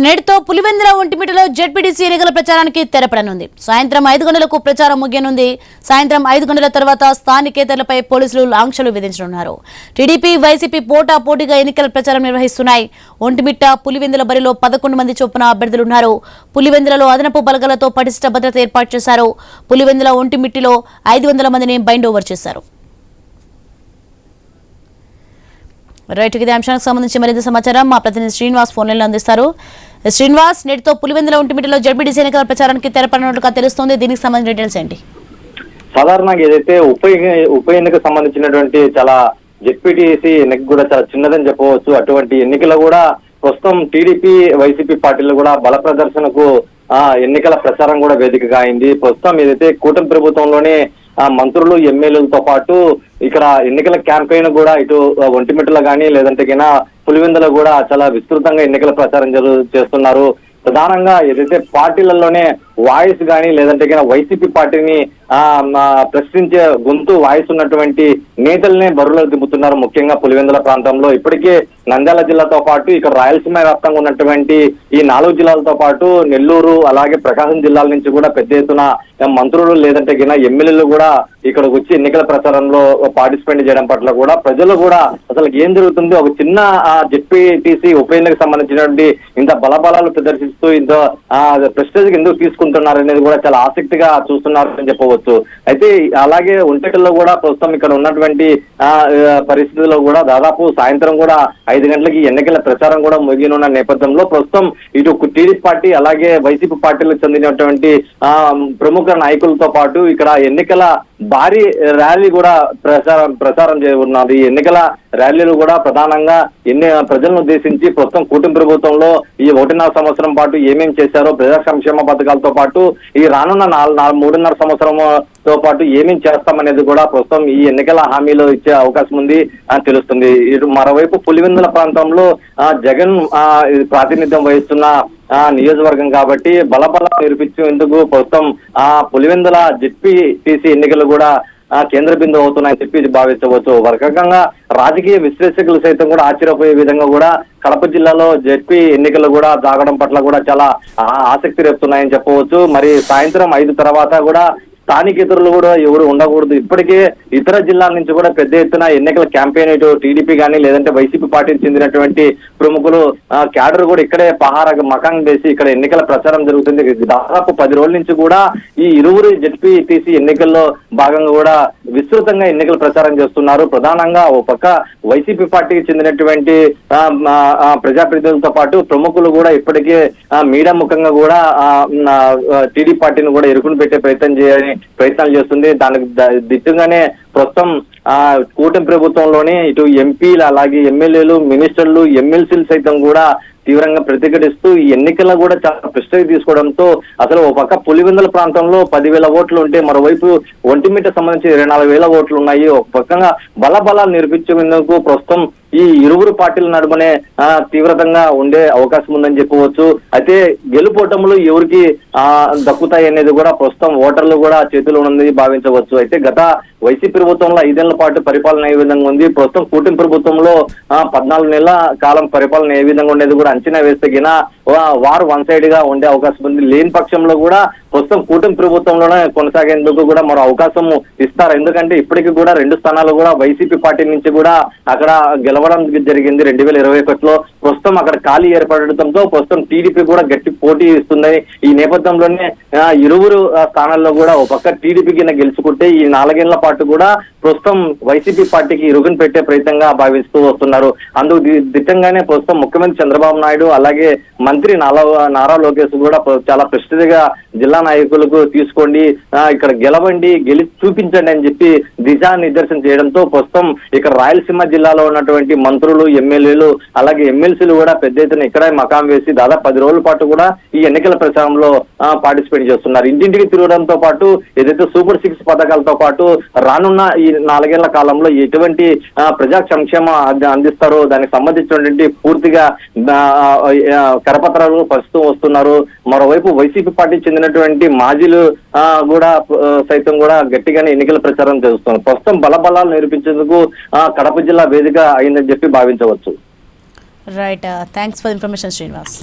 నేటితో పులివెందుల ఒంటిమిట్టలో జెడ్పీటీసీ ఎన్నికల ప్రచారానికి తెరపడనుంది. సాయంత్రం 5 గంటలకు ప్రచారం ముగియనుంది. సాయంత్రం 5 గంటల తర్వాత స్థానికేతరులపై పోలీసులు ఆంక్షలు విధించనున్నారు. టీడీపీ, వైసీపీ పోటాపోటీగా ఎన్నికల ప్రచారం నిర్వహిస్తున్నాయి. ఒంటిమిట్ట, పులివెందుల బరిలో 11 మంది చొప్పున అభ్యర్థులున్నారు. పులివెందులలో అదనపు బలగాలతో పటిష్ట భద్రత ఏర్పాటు చేశారు. పులివెందుల, ఒంటిమిట్టిలో 500 మందిని బైండ్ ఓవర్ చేశారు. రైట్, ఇదే అంశానికి సంబంధించి మరింత సమాచారం మా ప్రతినిధి శ్రీనివాస్ ఫోన్ లైన్లో అందిస్తారు. శ్రీనివాస్, నేటితో పులివెందుల, ఒంటిమిట్టలో జెడ్పీటీసీ ఎన్నికల ప్రచారానికి తెరపడినట్టుగా తెలుస్తోంది. దీనికి సంబంధించిన డీటెయిల్స్ ఏంటి? సాధారణంగా ఏదైతే ఉప ఎన్నిక సంబంధించినటువంటి చాలా జెడ్పీటీసీ ఎన్నిక కూడా చాలా చిన్నదని చెప్పవచ్చు. అటువంటి ఎన్నికలు కూడా ప్రస్తుతం టీడీపీ, వైసీపీ పార్టీలు కూడా బల ప్రదర్శనకు ఎన్నికల ప్రచారం కూడా వేదికగా అయింది. ప్రస్తుతం ఏదైతే కూటమి ప్రభుత్వంలోనే మంత్రులు, ఎమ్మెల్యేలతో పాటు ఇక్కడ ఎన్నికల క్యాంపెయిన్ కూడా ఇటు ఒంటిమిట్టలో కానీ లేదంటే పులివెందులో కూడా చాలా విస్తృతంగా ఎన్నికల ప్రచారం చేస్తున్నారు. ప్రధానంగా ఏదైతే పార్టీలలోనే వాయిస్ కానీ లేదంటే వైసీపీ పార్టీని ప్రశ్నించే గొంతు వాయిస్ ఉన్నటువంటి నేతల్ని బరువులో దింపుతున్నారు. ముఖ్యంగా పులివెందుల ప్రాంతంలో ఇప్పటికే నంద్యాల జిల్లాతో పాటు ఇక్కడ రాయలసీమ వ్యాప్తంగా ఉన్నటువంటి ఈ 4 జిల్లాలతో పాటు నెల్లూరు అలాగే ప్రకాశం జిల్లాల నుంచి కూడా పెద్ద ఎత్తున మంత్రులు లేదంటే ఎమ్మెల్యేలు కూడా ఇక్కడికి వచ్చి ఎన్నికల ప్రచారంలో పార్టిసిపేట్ చేయడం పట్ల కూడా ప్రజలు కూడా అసలు ఏం జరుగుతుంది, ఒక చిన్న జెడ్పీటీసీ ఉప ఎన్నికకు సంబంధించినటువంటి ఇంత బలబలాలు ప్రదర్శిస్తూ ఇంత ప్రెస్టేజ్ ఎందుకు తీసుకుంటున్నారు అనేది కూడా చాలా ఆసక్తిగా చూస్తున్నారు అని చెప్పవచ్చు. అయితే అలాగే ఒంటిమిట్టలో కూడా ప్రస్తుతం ఇక్కడ ఉన్నటువంటి పరిస్థితుల్లో కూడా దాదాపు సాయంత్రం కూడా 5 గంటలకి ఎన్నికల ప్రచారం కూడా ముగినున్న నేపథ్యంలో ప్రస్తుతం ఇటు టీడీపీ పార్టీ అలాగే వైసీపీ పార్టీలకు చెందినటువంటి ప్రముఖ నాయకులతో పాటు ఇక్కడ ఎన్నికల భారీ ర్యాలీ కూడా ప్రచారం చేయనున్నది. ఈ ఎన్నికల ర్యాలీలు కూడా ప్రధానంగా ప్రజలను ఉద్దేశించి ప్రస్తుతం కూటమి ప్రభుత్వంలో ఈ 1.5 సంవత్సరం పాటు ఏమేం చేశారో, ప్రజా సంక్షేమ పథకాలతో పాటు ఈ రానున్న 3.5 సంవత్సరంతో పాటు ఏమేం చేస్తామనేది కూడా ప్రస్తుతం ఈ ఎన్నికల హామీలో ఇచ్చే అవకాశం ఉంది అని తెలుస్తుంది. ఇటు మరోవైపు పులివెందుల ప్రాంతంలో జగన్ ప్రాతినిధ్యం వహిస్తున్న నియోజకవర్గం కాబట్టి బలబల నిరూపించేందుకు ప్రస్తుతం పులివెందుల జెడ్పీటీసీ ఎన్నికలు కూడా కేంద్ర బిందువు అవుతున్నాయని చెప్పి భావించవచ్చు. ఒక రకంగా రాజకీయ విశ్లేషకులు సైతం కూడా ఆశ్చర్యపోయే విధంగా కూడా కడప జిల్లాలో జెడ్పీ ఎన్నికలు కూడా సాగడం పట్ల కూడా చాలా ఆసక్తి రేపుతున్నాయని చెప్పవచ్చు. మరి సాయంత్రం 5 తర్వాత కూడా స్థానికేతరులు కూడా ఎవరు ఉండకూడదు. ఇప్పటికే ఇతర జిల్లాల నుంచి కూడా పెద్ద ఎత్తున ఎన్నికల క్యాంపెయిన్ ఇటు టీడీపీ కానీ లేదంటే వైసీపీ పార్టీకి చెందినటువంటి ప్రముఖులు క్యాడర్ కూడా ఇక్కడే మకాం వేసి ఇక్కడ ఎన్నికల ప్రచారం జరుగుతుంది. దాదాపు 10 రోజుల నుంచి కూడా ఈ ఇరువురు జెడ్పీటీసీ ఎన్నికల్లో భాగంగా కూడా విస్తృతంగా ఎన్నికల ప్రచారం చేస్తున్నారు. ప్రధానంగా ఓ పక్క వైసీపీ పార్టీకి చెందినటువంటి ప్రజాప్రతినిధులతో పాటు ప్రముఖులు కూడా ఇప్పటికే మీడియా ముఖంగా కూడా టీడీపీ పార్టీని కూడా ఇరుకుని పెట్టే ప్రయత్నాలు చేస్తుంది. దానికి దిట్టంగానే ప్రస్తుతం కూటమి ప్రభుత్వంలోనే ఇటు ఎంపీలు అలాగే ఎమ్మెల్యేలు, మినిస్టర్లు, ఎమ్మెల్సీలు సైతం కూడా తీవ్రంగా ప్రతిఘటిస్తూ ఈ ఎన్నికల్లో కూడా చాలా ప్రెస్టేజ్ తీసుకోవడంతో అసలు ఒక పక్క పులివెందుల ప్రాంతంలో 10,000 ఓట్లు ఉంటే మరోవైపు ఒంటిమిట్ట సంబంధించి 24,000 ఓట్లు ఉన్నాయి. ఒక పక్కగా బలబలాలు నిరూపించేందుకు ప్రస్తుతం ఈ ఇరువురు పార్టీల నడుమనే తీవ్రంగా ఉండే అవకాశం ఉందని చెప్పవచ్చు. అయితే గెలుపోటములు ఎవరికి దక్కుతాయి అనేది కూడా ప్రస్తుతం ఓటర్లు కూడా చేతిలో ఉన్నది భావించవచ్చు. అయితే గత వైసీపీ ప్రభుత్వంలో 5 ఏళ్ల పాటు పరిపాలన ఏ విధంగా ఉంది, ప్రస్తుతం కూటమి ప్రభుత్వంలో 14 నెలల కాలం పరిపాలన ఏ విధంగా ఉండేది కూడా అంచనా వేస్తే వారు వన్ సైడ్ గా ఉండే అవకాశం ఉంది. లేని పక్షంలో కూడా ప్రస్తుతం కూటమి ప్రభుత్వంలోనే కొనసాగేందుకు కూడా మరో అవకాశం ఇస్తారు. ఎందుకంటే ఇప్పటికీ కూడా 2 స్థానాలు కూడా వైసీపీ పార్టీ నుంచి కూడా అక్కడ గెలవడం జరిగింది 2021లో. ప్రస్తుతం అక్కడ ఖాళీ ఏర్పడటంతో ప్రస్తుతం టీడీపీ కూడా గట్టి పోటీ ఇస్తుంది. ఈ నేపథ్యంలోనే ఇరువురు స్థానాల్లో కూడా ఒక పక్క టీడీపీకి గెలుచుకుంటే ఈ 4 ఏళ్ల పాటు కూడా ప్రస్తుతం వైసీపీ పార్టీకి ఇరుగుని పెట్టే ప్రయత్నంగా భావిస్తూ వస్తున్నారు. అందుకు దిట్టంగానే ప్రస్తుతం ముఖ్యమంత్రి చంద్రబాబు నాయుడు అలాగే మంత్రి నారా లోకేష్ కూడా చాలా ప్రెస్టేజ్గా జిల్లా నాయకులకు తీసుకోండి, ఇక్కడ గెలవండి, గెలిచి చూపించండి అని చెప్పి దిశానిర్దేశం చేయడంతో ప్రస్తుతం ఇక్కడ రాయలసీమ జిల్లాలో ఉన్నటువంటి మంత్రులు, ఎమ్మెల్యేలు అలాగే ఎమ్మెల్సీలు కూడా పెద్ద ఎత్తున ఇక్కడే మకాం వేసి దాదాపు 10 రోజుల పాటు కూడా ఈ ఎన్నికల ప్రచారంలో పార్టిసిపేట్ చేస్తున్నారు. ఇంటింటికి తిరగడంతో పాటు ఏదైతే సూపర్ 6 పథకాలతో పాటు రానున్న ఈ 4 ఏళ్ల కాలంలో ఎటువంటి ప్రజా సంక్షేమం అందిస్తారో దానికి సంబంధించినటువంటి పూర్తిగా కరపత్రాలు పరుస్తూ వస్తున్నారు. మరోవైపు వైసీపీ పార్టీకి చెందినటువంటి మాజీలు కూడా సైతం కూడా గట్టిగానే ఎన్నికల ప్రచారం చేస్తున్నారు. ప్రస్తుతం బలబలాలు నిరూపించేందుకు కడప జిల్లా వేదిక అయిందని చెప్పి భావించవచ్చు. Right, thanks for information Srinivas.